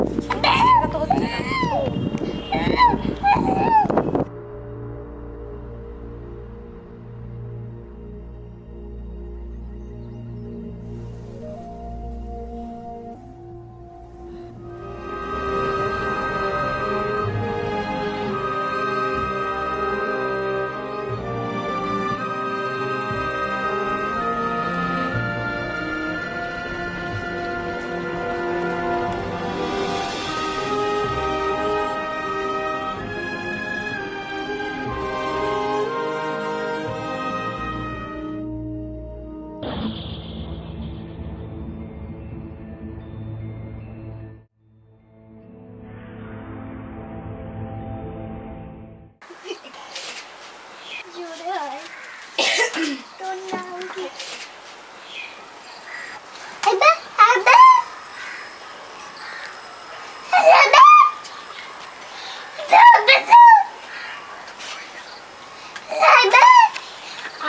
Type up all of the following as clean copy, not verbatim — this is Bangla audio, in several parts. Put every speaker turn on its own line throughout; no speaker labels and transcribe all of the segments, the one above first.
সেটা তো হচ্ছে না।
জোরে হয়। তোর নাম কি?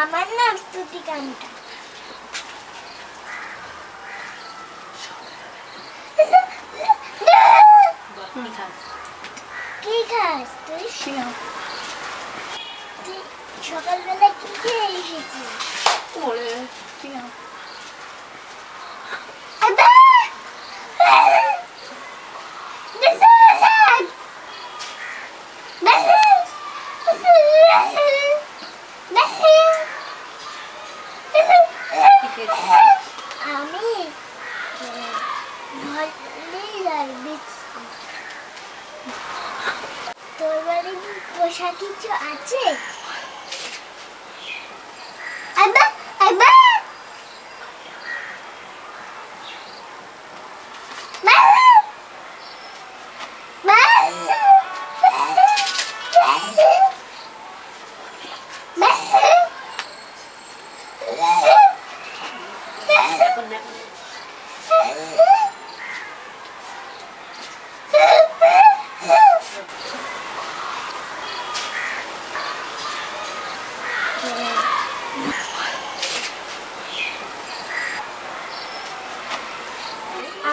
আমার নাম স্তুতিকান্তা। কি খাস তুই? তুই সকালবেলা কি খেয়ে এসেছিস? আমি তোর বাড়ি পোষা কিছু আছে?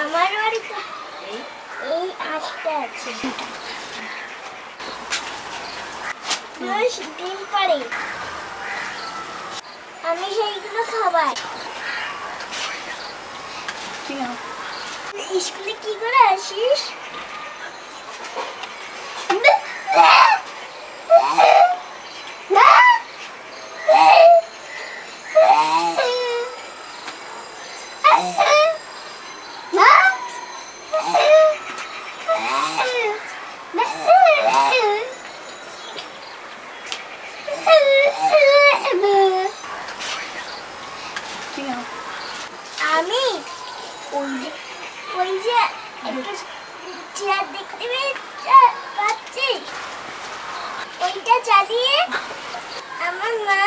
আমার বাড়িতে এই আটটা আছে। ডিম পারে, আমি সেইগুলো খাবার। স্কুলে কি করে আসিস? আমি ওই যে একটা চেয়ার দেখতে পাচ্ছি, ওইটা চালিয়ে আমার মা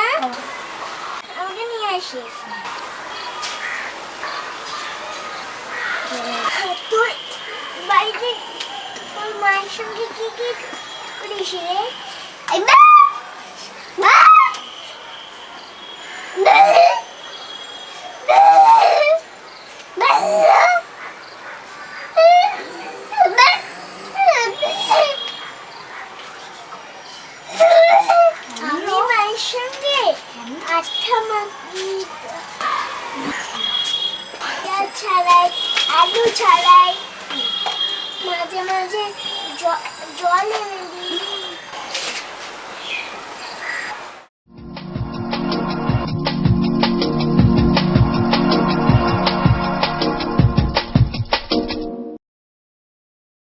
আমাকে নিয়ে আসে। তুই বাড়িতে তোর মায়ের সঙ্গে কি কি করিস রে? আমি মায়ের সঙ্গে আঠা মাখি, ছাড়াই, আলু ছাড়াই, মাঝে মাঝে জল এনে দিই।